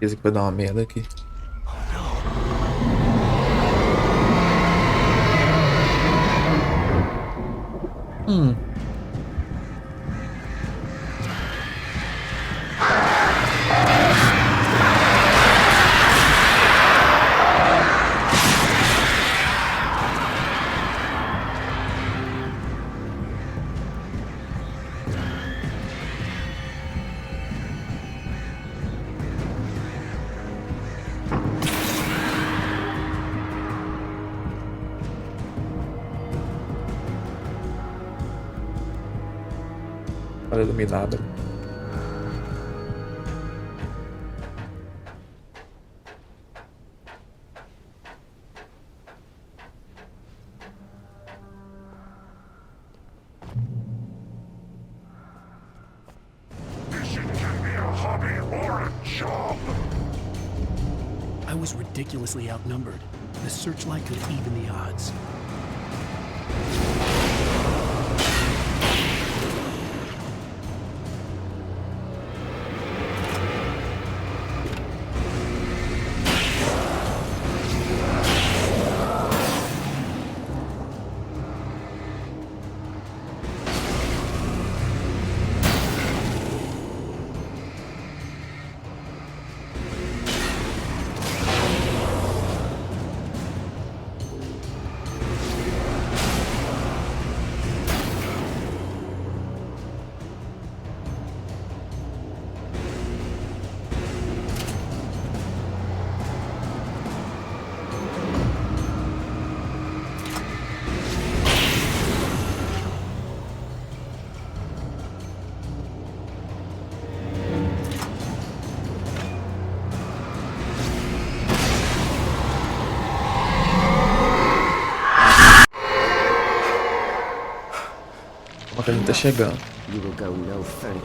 Certeza que vai dar uma merda aqui. Hum. Olha, iluminada. I was ridiculously outnumbered. The searchlight could even the odds. Como que a gente tá chegando? You will go no further.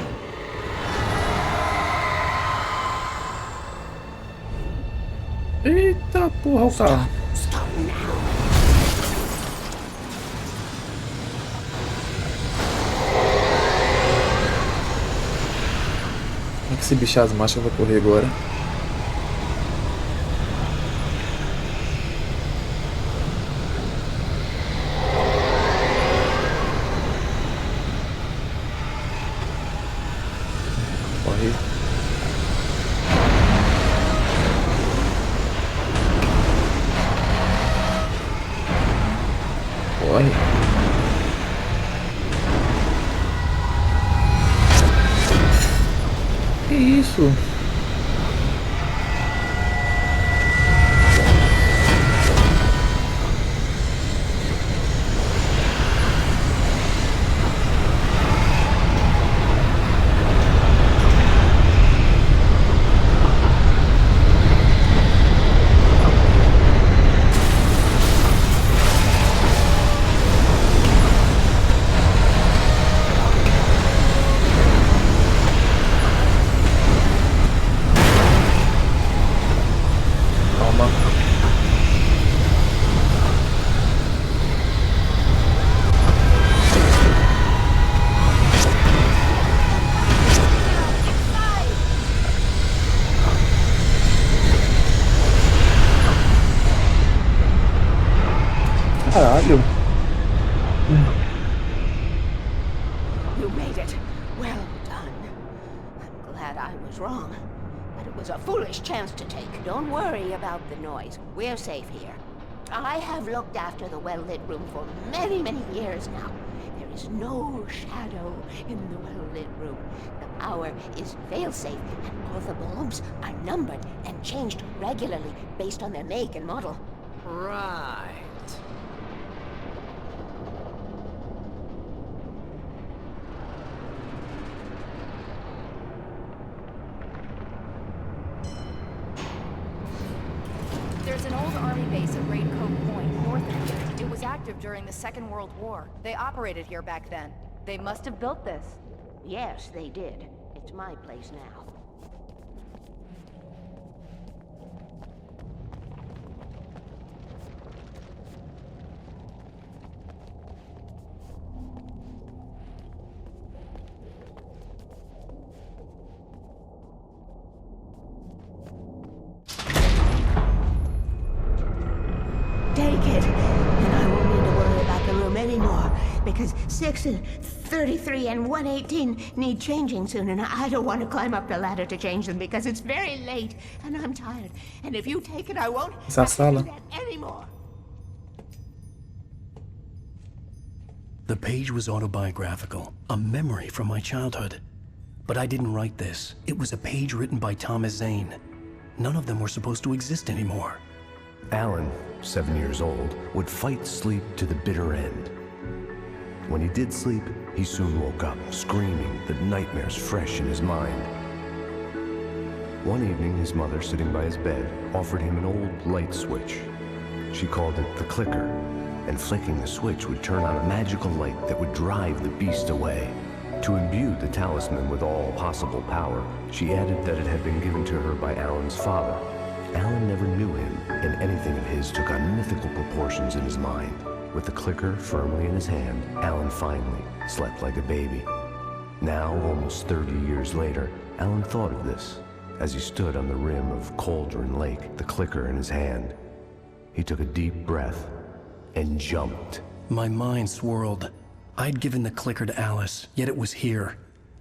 Eita porra, o carro. Stop now. Como é que esse bicho asmático vai correr agora? Corre. Corre. Que isso? Calma. Caralho. You made it. Well done. I'm glad I was wrong. But it was a foolish chance to take. Don't worry about the noise. We're safe here. I have looked after the well-lit room for many, many years now. There is no shadow in the well-lit room. The power is fail-safe, and all the bulbs are numbered and changed regularly based on their make and model. Right. There's an old army base at Raincoat Point, north of here. It was active during the Second World War. They operated here back then. They must have built this. Yes, they did. It's my place now. it. And I won't need to worry about the room anymore, because 6 and 33 and 118 need changing soon, and I don't want to climb up the ladder to change them because it's very late, and I'm tired. And if you take it, I won't Essa have to do sala. that anymore. The page was autobiographical, a memory from my childhood. But I didn't write this. It was a page written by Thomas Zane. None of them were supposed to exist anymore. Alan, 7 years old, would fight sleep to the bitter end. When he did sleep, he soon woke up, screaming, the nightmares fresh in his mind. One evening, his mother, sitting by his bed, offered him an old light switch. She called it the clicker, and flicking the switch would turn on a magical light that would drive the beast away. To imbue the talisman with all possible power, she added that it had been given to her by Alan's father. Alan never knew him, and anything of his took on mythical proportions in his mind. With the clicker firmly in his hand, Alan finally slept like a baby. Now, almost 30 years later, Alan thought of this as he stood on the rim of Cauldron Lake, the clicker in his hand. He took a deep breath and jumped. My mind swirled. I'd given the clicker to Alice, yet it was here.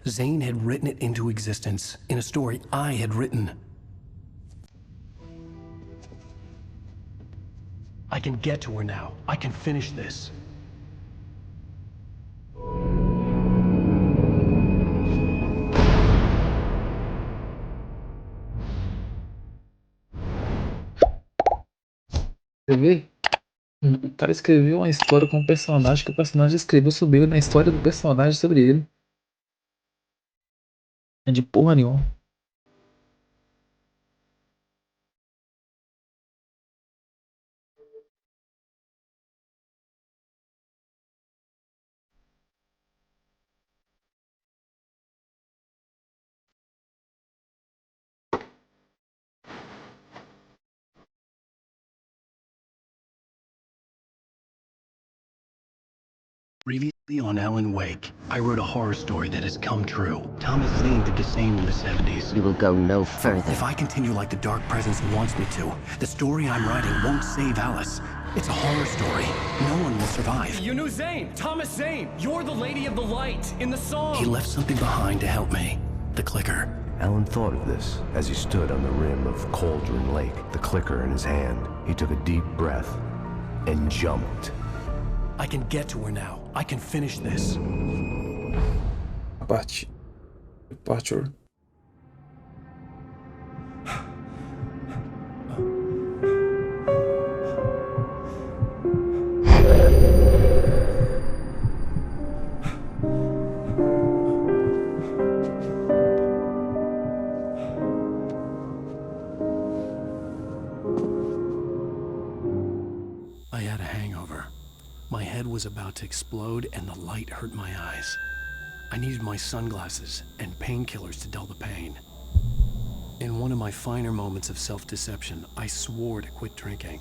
Zane had written it into existence, in a story I had written. I can get to her now. I can finish this. Escrever? O cara escreveu uma história com um personagem que o personagem escreveu sobre ele na história do personagem sobre ele. É de porra nenhuma. Previously on Alan Wake, I wrote a horror story that has come true. Thomas Zane did the same in the 70s. You will go no further. If I continue like the Dark Presence wants me to, the story I'm writing won't save Alice. It's a horror story. No one will survive. You knew Zane! Thomas Zane! You're the Lady of the Light in the song! He left something behind to help me. The clicker. Alan thought of this as he stood on the rim of Cauldron Lake, the clicker in his hand. He took a deep breath and jumped. I can get to her now. I can finish this. A parte. Departure. I had a hangover. My head was about to explode and the light hurt my eyes. I needed my sunglasses and painkillers to dull the pain. In one of my finer moments of self-deception, I swore to quit drinking.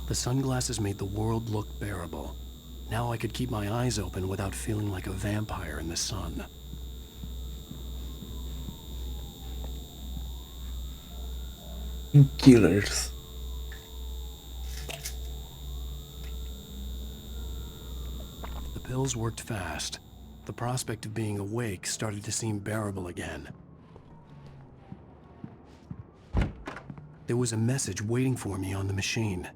The sunglasses made the world look bearable. Now I could keep my eyes open without feeling like a vampire in the sun. Killers. The pills worked fast. The prospect of being awake started to seem bearable again. There was a message waiting for me on the machine.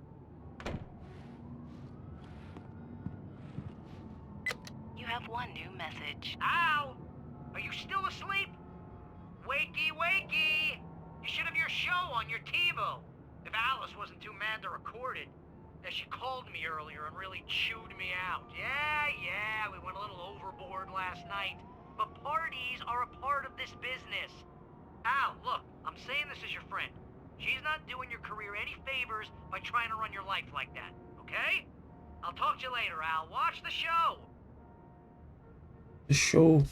You have one new message. Al! Are you still asleep? Wakey, wakey! You should have your show on your TiVo. If Alice wasn't too mad to record it. She called me earlier and really chewed me out. Yeah, we went a little overboard last night. But parties are a part of this business. Al, look, I'm saying this as your friend. She's not doing your career any favors by trying to run your life like that, okay? I'll talk to you later, Al. Watch the show! Show.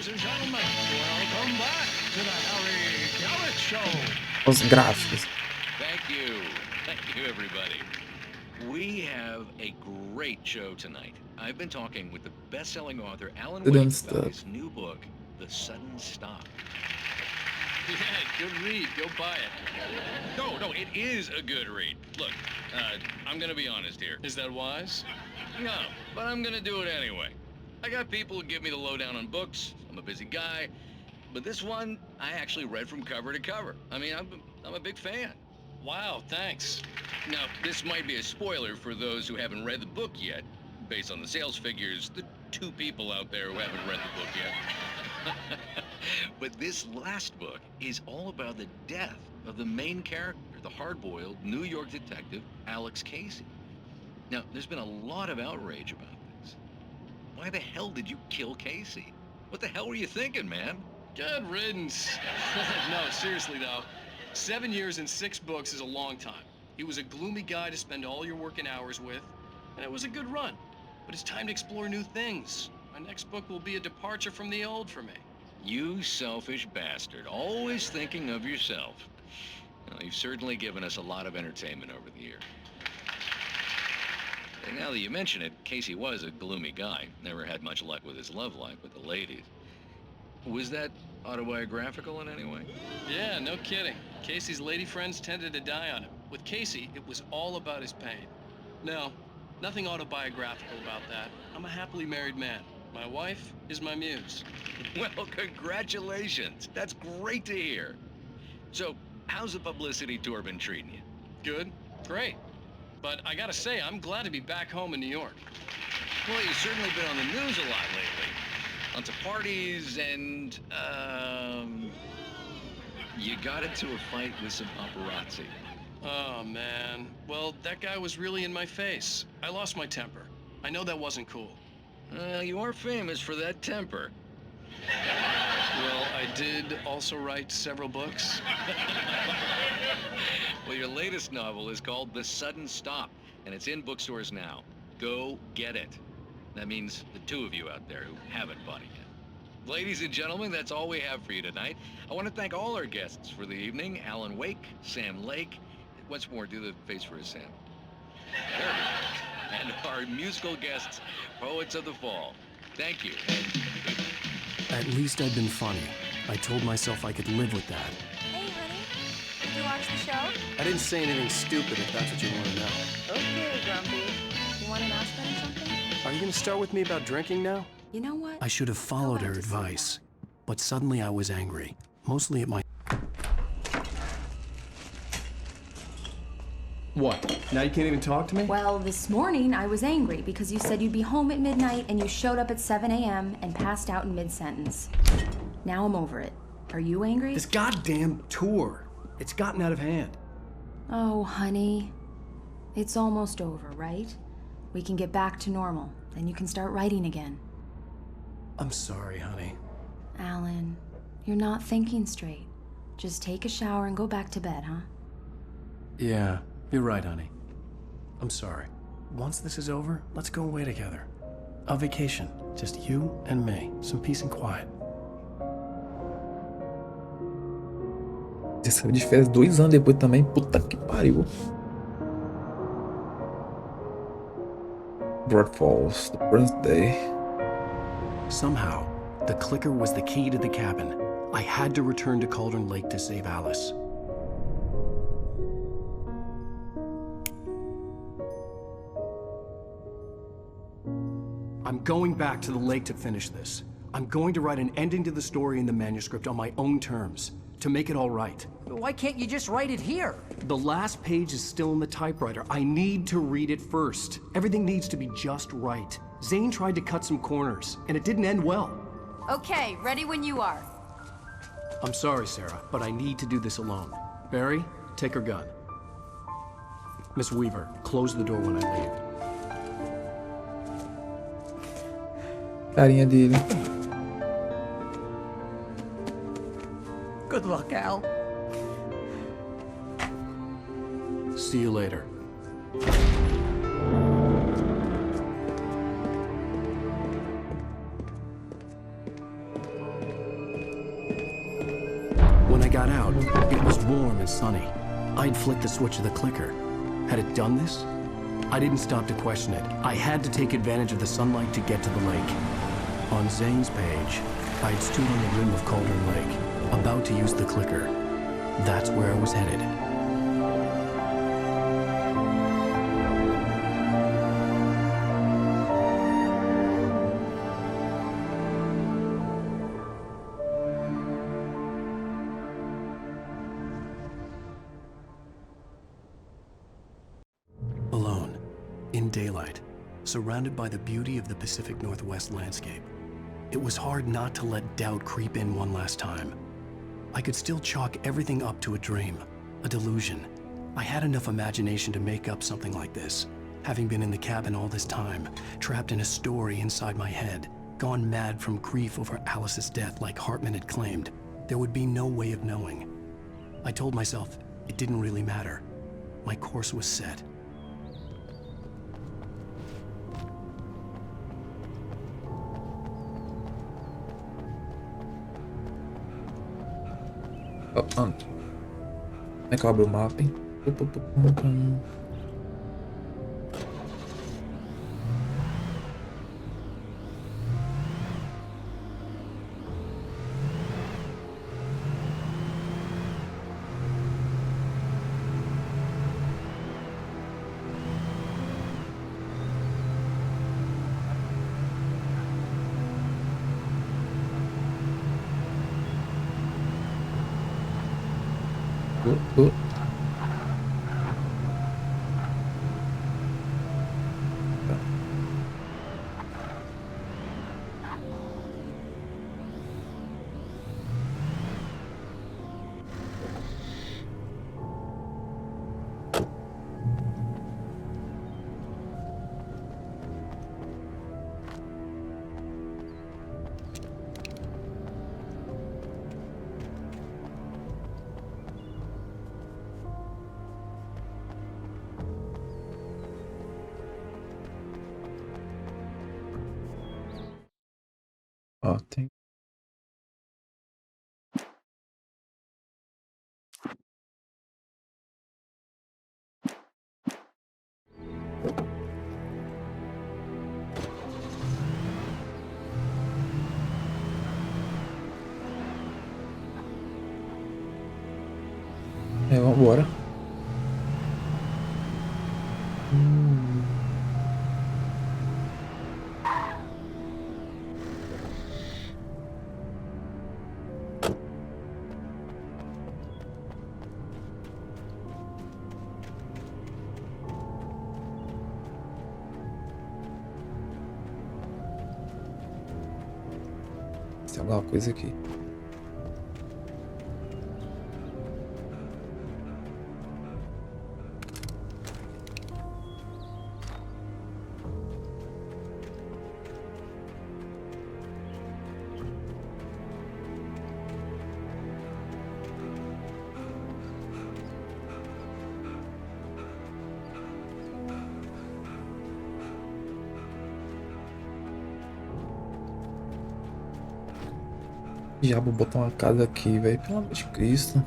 Ladies and gentlemen, welcome back to the Harry Garrett Show. Os gráficos. Thank you. Thank you, everybody. We have a great show tonight. I've been talking with the best-selling author Alan Wake about his new book, The Sudden Stop. Yeah, good read. Go buy it. No, it is a good read. Look, I'm gonna be honest here. Is that wise? No, but I'm gonna do it anyway. I got people who give me the lowdown on books. I'm a busy guy. But this one, I actually read from cover to cover. I mean, I'm a big fan. Wow, thanks. Now, this might be a spoiler for those who haven't read the book yet. Based on the sales figures, the 2 people out there who haven't read the book yet. But this last book is all about the death of the main character, the hard-boiled New York detective, Alex Casey. Now, there's been a lot of outrage about this. Why the hell did you kill Casey? What the hell were you thinking, man? Good riddance. No, seriously though, 7 years and 6 books is a long time. He was a gloomy guy to spend all your working hours with, and it was a good run. But it's time to explore new things. My next book will be a departure from the old for me. You selfish bastard, always thinking of yourself. Well, you've certainly given us a lot of entertainment over the years. And now that you mention it, Casey was a gloomy guy. Never had much luck with his love life with the ladies. Was that autobiographical in any way? Yeah, no kidding. Casey's lady friends tended to die on him. With Casey, it was all about his pain. No, nothing autobiographical about that. I'm a happily married man. My wife is my muse. Well, congratulations. That's great to hear. So, how's the publicity tour been treating you? Good, great. But I gotta say, I'm glad to be back home in New York. Well, you've certainly been on the news a lot lately. Lots of parties and, you got into a fight with some paparazzi. Oh, man. Well, that guy was really in my face. I lost my temper. I know that wasn't cool. You are famous for that temper. Well, I did also write several books. Well, your latest novel is called The Sudden Stop, and it's in bookstores now. Go get it. That means the 2 of you out there who haven't bought it yet. Ladies and gentlemen, that's all we have for you tonight. I want to thank all our guests for the evening. Alan Wake, Sam Lake. Once more, do the face for a Sam. There we go. And our musical guests, Poets of the Fall. Thank you. At least I'd been funny. I told myself I could live with that. Hey, honey. Did you watch the show? I didn't say anything stupid if that's what you want to know. Okay, Grumpy. You want an aspirin or something? Are you going to start with me about drinking now? You know what? I should have followed her allowed to say advice. But suddenly I was angry. Mostly at my... What? Now you can't even talk to me? Well, this morning I was angry because you said you'd be home at midnight and you showed up at 7 a.m. and passed out in mid-sentence. Now I'm over it. Are you angry? This goddamn tour. It's gotten out of hand. Oh, honey. It's almost over, right? We can get back to normal. Then you can start writing again. I'm sorry, honey. Alan, you're not thinking straight. Just take a shower and go back to bed, huh? Yeah, you're right, honey. I'm sorry. Once this is over, let's go away together. A vacation. Just you and me. Some peace and quiet. Você saiu de férias 2 anos depois também. Puta que pariu. Broad Falls, the first day. Somehow, the clicker was the key to the cabin. I had to return to Cauldron Lake to save Alice. I'm going back to the lake to finish this. I'm going to write an ending to the story in the manuscript on my own terms, to make it all right. Why can't you just write it here? The last page is still in the typewriter. I need to read it first. Everything needs to be just right. Zane tried to cut some corners, and it didn't end well. Okay, ready when you are. I'm sorry, Sarah, but I need to do this alone. Barry, take her gun. Miss Weaver, close the door when I leave. Carinha dele. Good luck, Al. See you later. got out, it was warm and sunny. I'd flicked the switch of the clicker. Had it done this? I didn't stop to question it. I had to take advantage of the sunlight to get to the lake. On Zane's page, I'd stood on the rim of Cauldron Lake, about to use the clicker. That's where I was headed. Alone, in daylight, surrounded by the beauty of the Pacific Northwest landscape. It was hard not to let doubt creep in one last time. I could still chalk everything up to a dream, a delusion. I had enough imagination to make up something like this, having been in the cabin all this time, trapped in a story inside my head, gone mad from grief over Alice's death like Hartman had claimed. There would be no way of knowing. I told myself it didn't really matter. My course was set. Como é que eu abro o mapa, hein? Ó, tem. Vambora. Tem alguma coisa aqui. Diabo botou uma casa aqui, velho. Pelo amor de Cristo.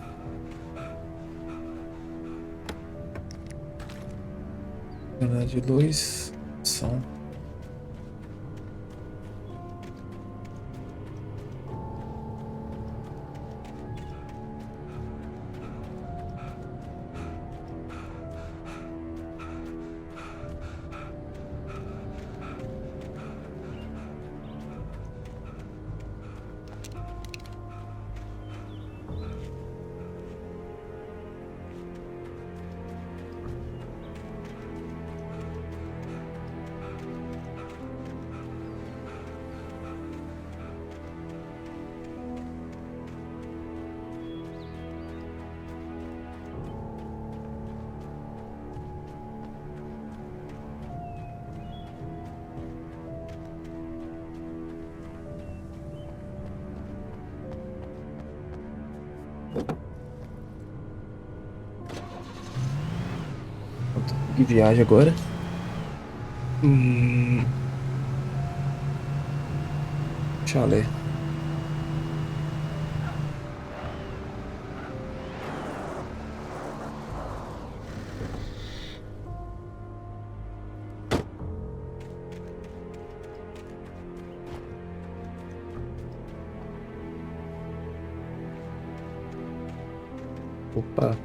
De luz. Som. Que viagem agora. Chalé. Opa.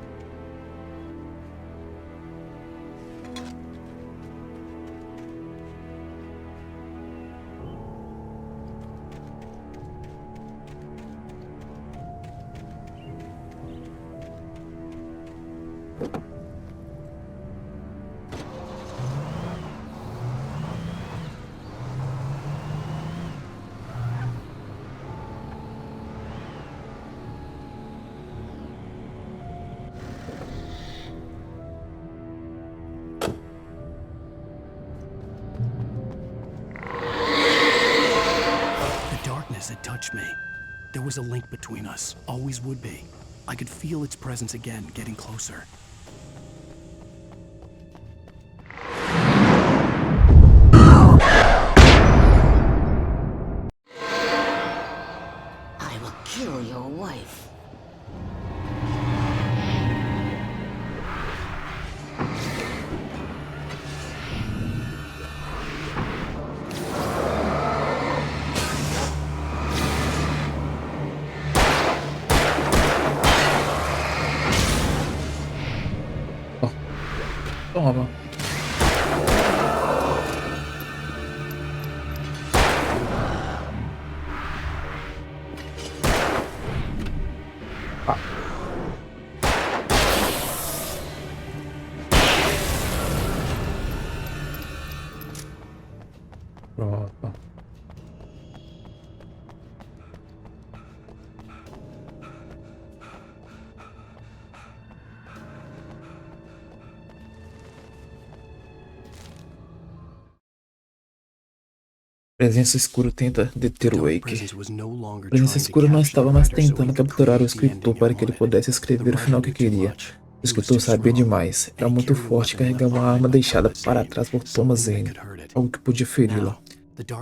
Had touched me. There was a link between us, always would be. I could feel its presence again, getting closer. I will kill your wife. Toma. Ah. Pronto. Presença escura tenta deter o Wake. Presença escura não estava mais tentando capturar o escritor para que ele pudesse escrever o final que queria. O escritor sabia demais. Era muito forte e carregava uma arma deixada para trás por Thomas Zane, algo que podia feri-la.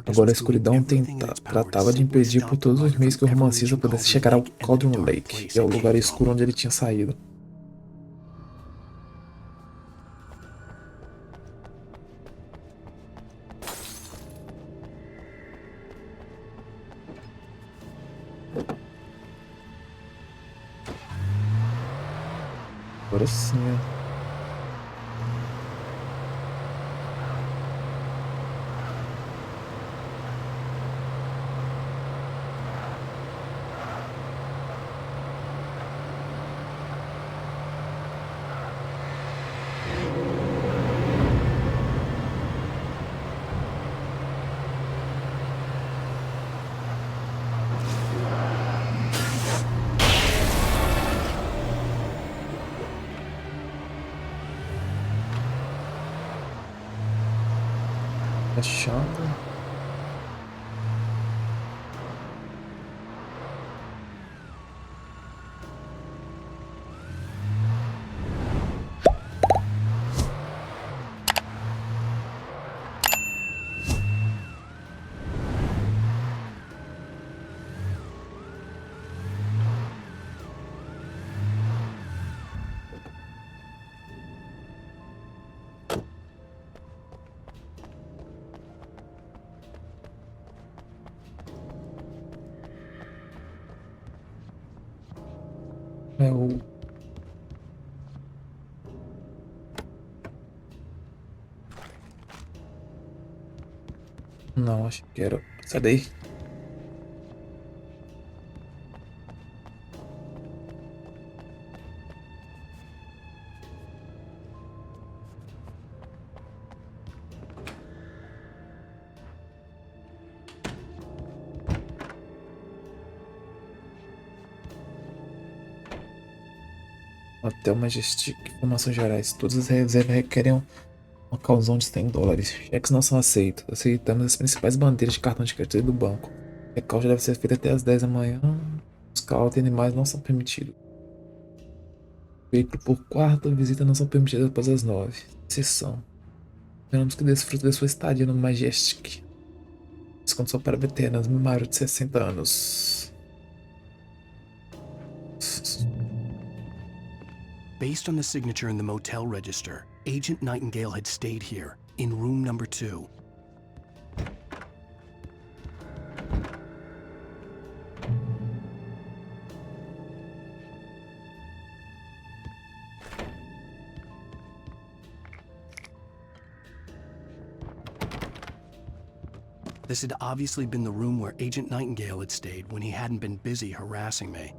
Agora a escuridão tratava de impedir por todos os meios que o romancista pudesse chegar ao Cauldron Lake, e ao lugar escuro onde ele tinha saído. Agora sim, achando. É o... Não, acho que era... Sai daí. Hotel Majestic, informações gerais. Todas as reservas requerem uma calção de $100. Cheques não são aceitos. Aceitamos as principais bandeiras de cartão de crédito do banco. A recauche deve ser feita até as 10 da manhã. Os carros e animais não são permitidos. Veículo por quarto, visitas não são permitidas após as 9. Sessão. Esperamos que desfrute da sua estadia no Majestic. Desconto só para veteranos maiores de 60 anos. Based on the signature in the motel register, Agent Nightingale had stayed here, in room number 2. This had obviously been the room where Agent Nightingale had stayed when he hadn't been busy harassing me.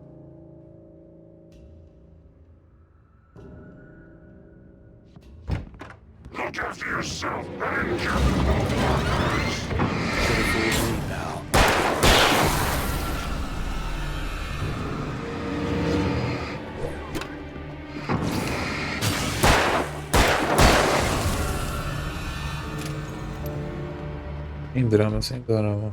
Look after yourself and your partners. Could have fooled me, pal. Sem drama, sem drama.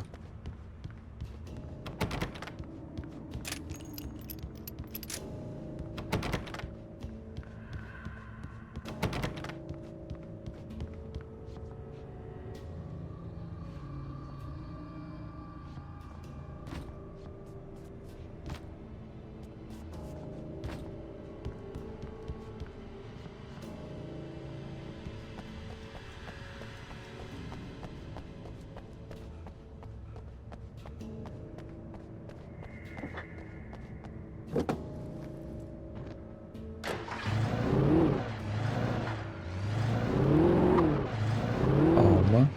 Calma.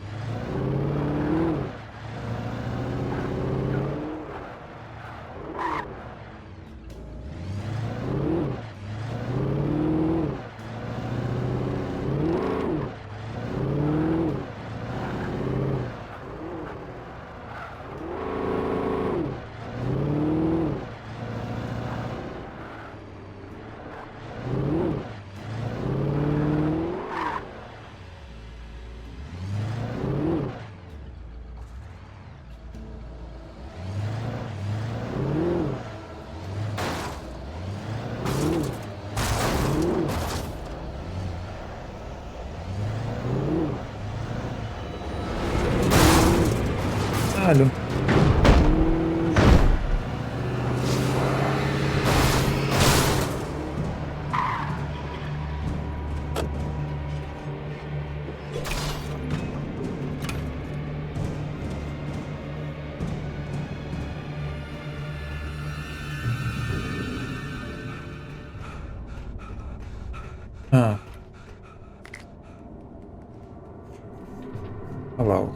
Caralho. Ah. Olha lá.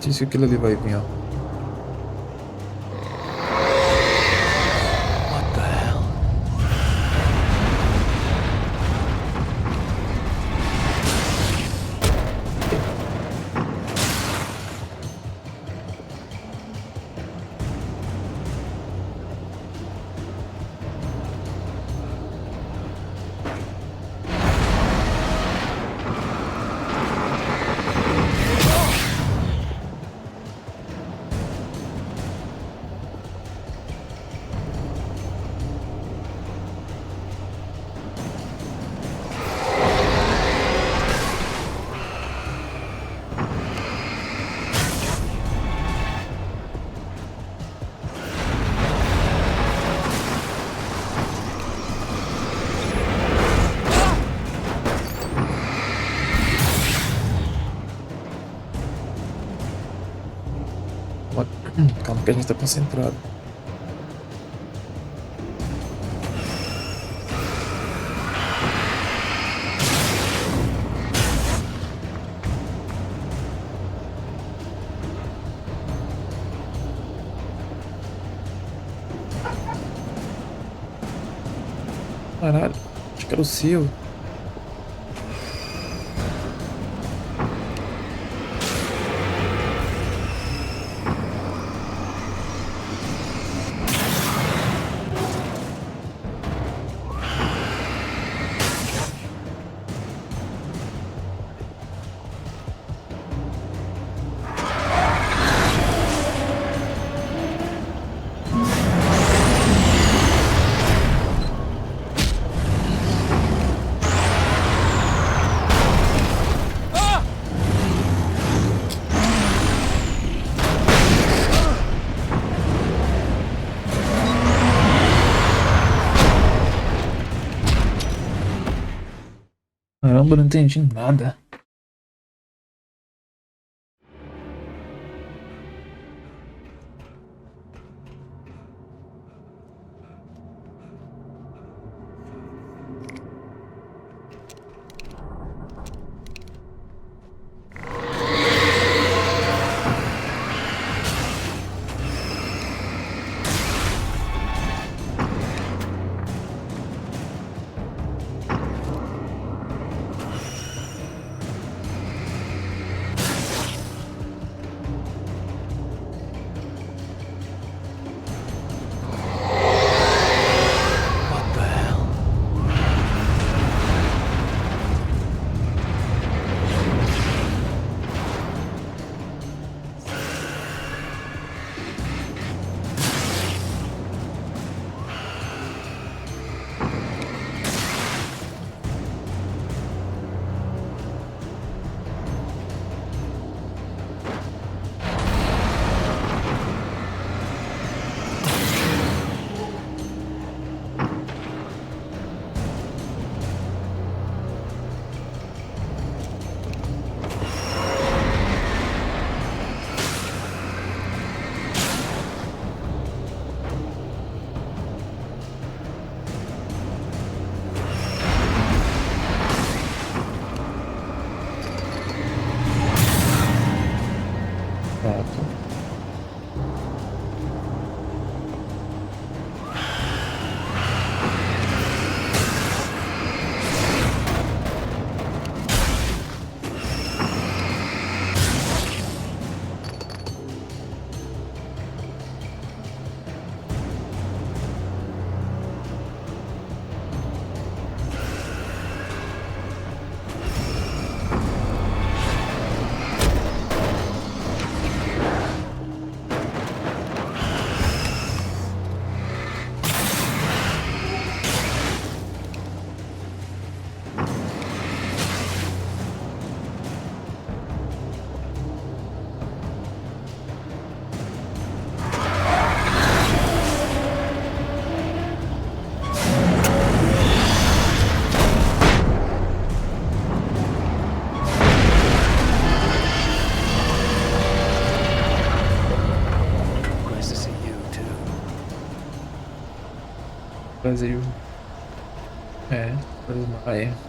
Se aquilo ali vai vir, ó. What the hell? Calma que a gente tá concentrado. Caralho, acho que era o seu. Caramba, eu não entendi nada. Brasil. Brasil Maia.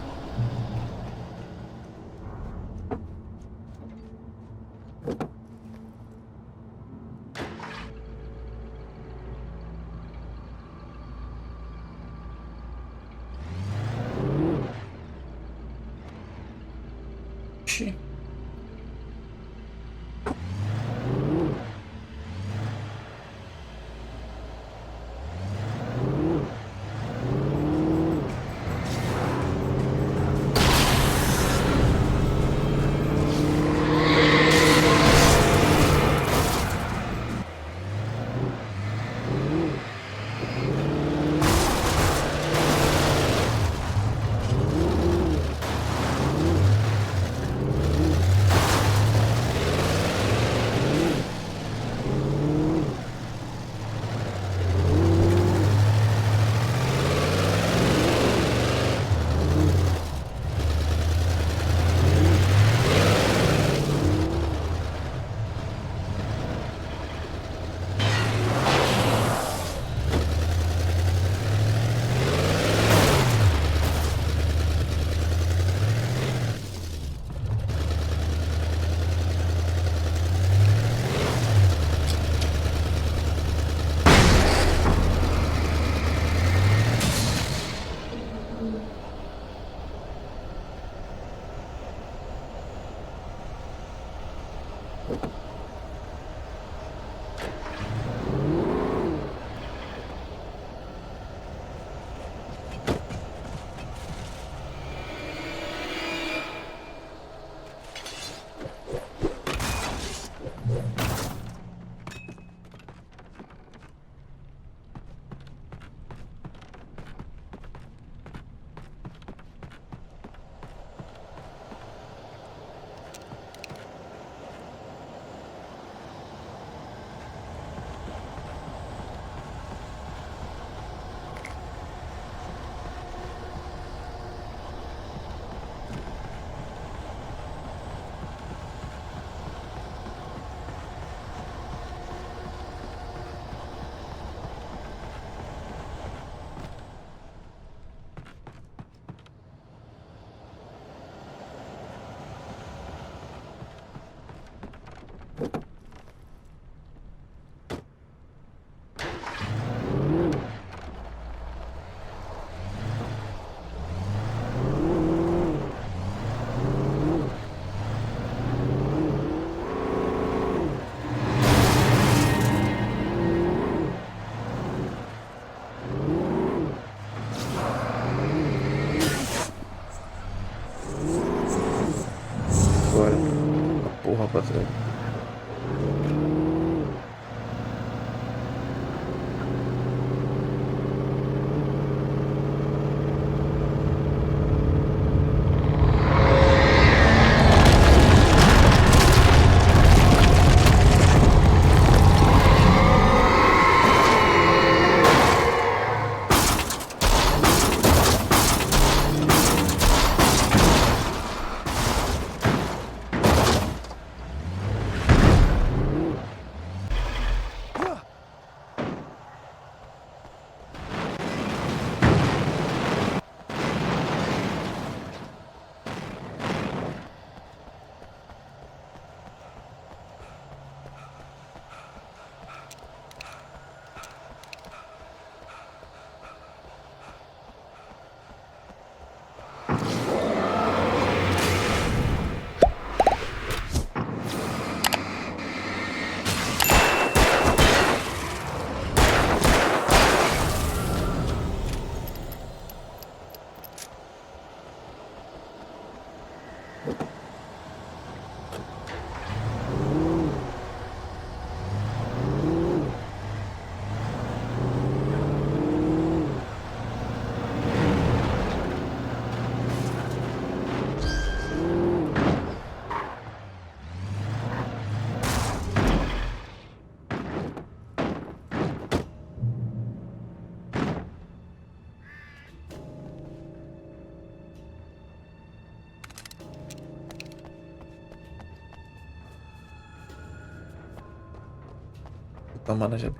tomar na já.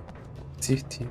Certeza.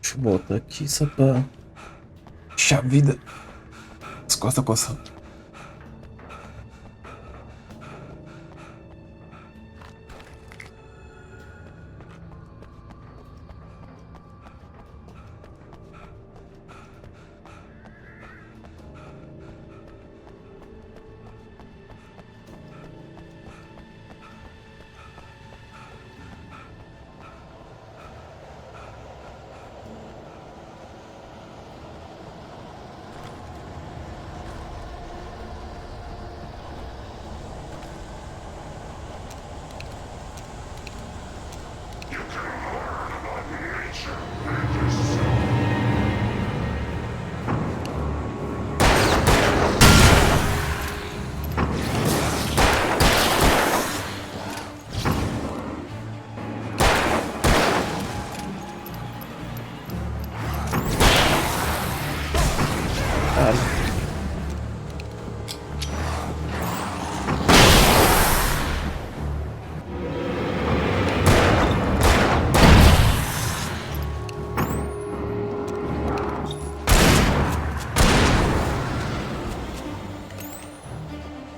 Deixa eu botar aqui só pra... Puxa vida. As costas coçando.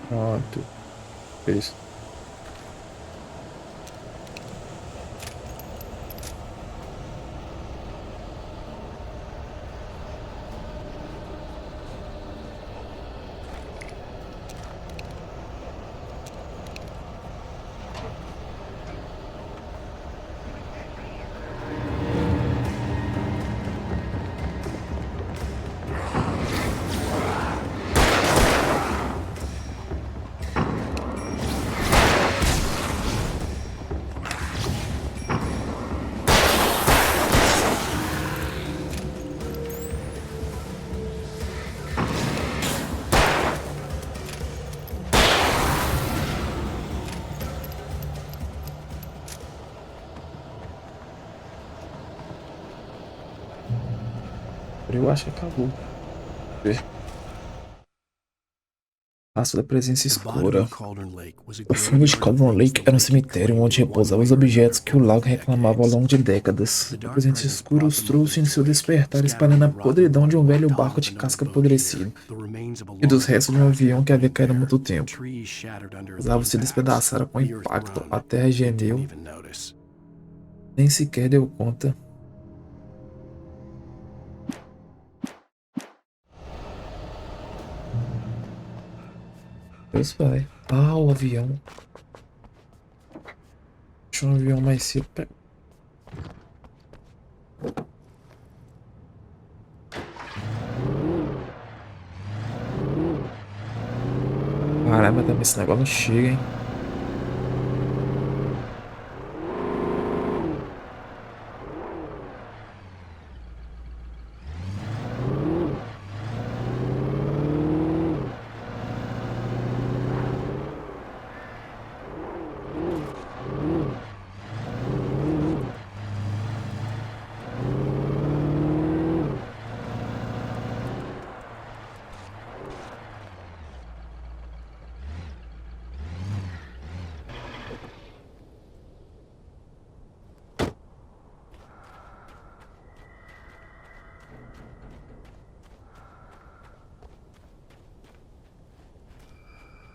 Pronto. Isso. Eu acho que acabou. Passo da presença escura. O fundo de Cauldron Lake era um cemitério onde repousavam os objetos que o lago reclamava ao longo de décadas. A presença escura os trouxe em seu despertar, espalhando a podridão de um velho barco de casca apodrecida e dos restos de um avião que havia caído há muito tempo. As árvores se despedaçaram com impacto, a terra gemeu, nem sequer deu conta. Pois vai. Ah, o avião. Deixa um avião mais cedo. Caramba, também esse negócio não chega, hein?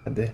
Cadê?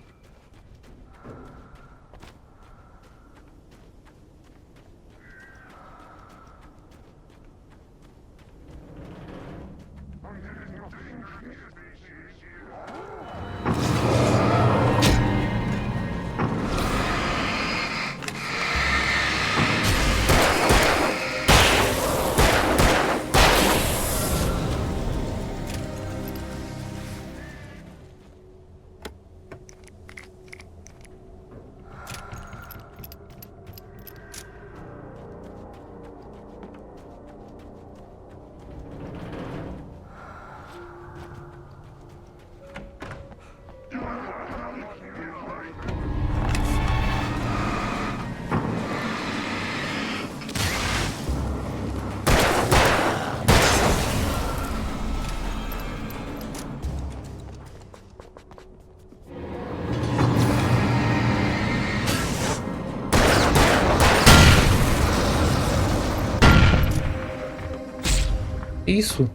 Isso.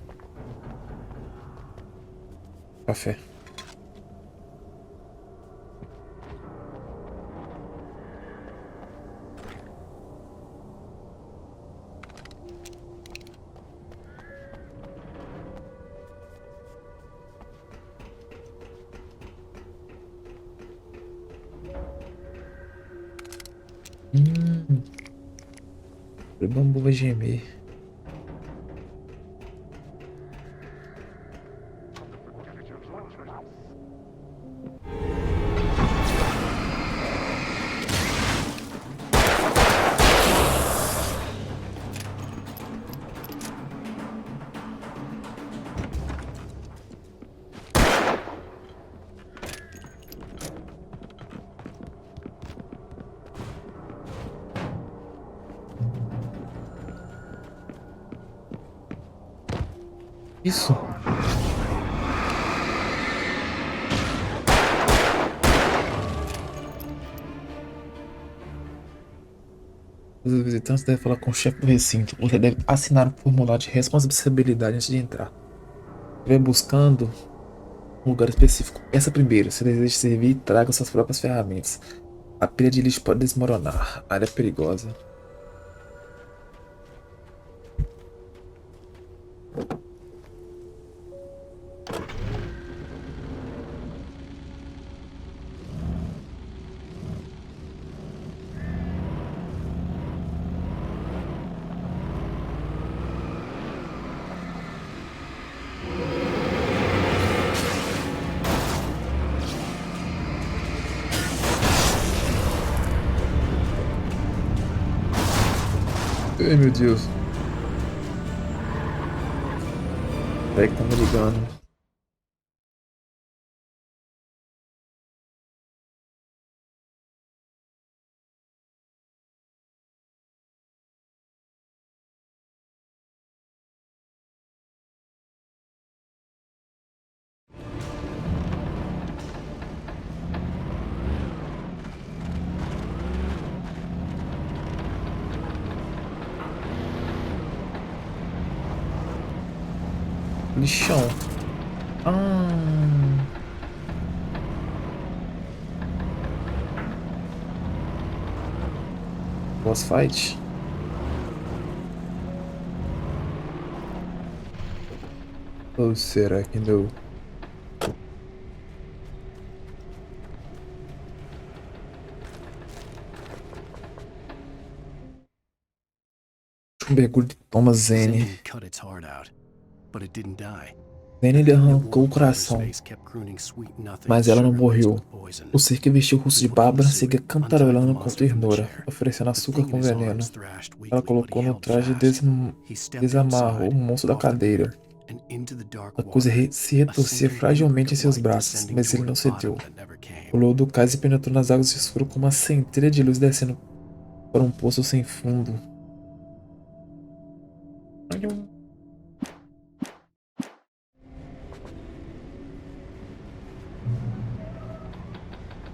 Café. O bambu vai gemer. Isso. Os visitantes devem falar com o chefe do recinto. Você deve assinar um formulário de responsabilidade antes de entrar. Se estiver buscando um lugar específico, peça primeiro. Se deseja servir, traga suas próprias ferramentas. A pilha de lixo pode desmoronar. A área é perigosa. Ai, meu Deus. Peraí que tá me ligando. Lixão. Boss fight. Ou será que não? Um mergulho de Thomas Zane. Zane lhe arrancou o coração, mas ela não morreu. O ser que vestiu o rosto de Bárbara seguia cantarolando com ternura, oferecendo açúcar com veneno. Ela colocou no traje e desamarrou o monstro da cadeira. A coisa se retorcia fragilmente em seus braços, mas ele não cedeu. Pulou do cais e penetrou nas águas escuras com uma centelha de luz descendo para um poço sem fundo.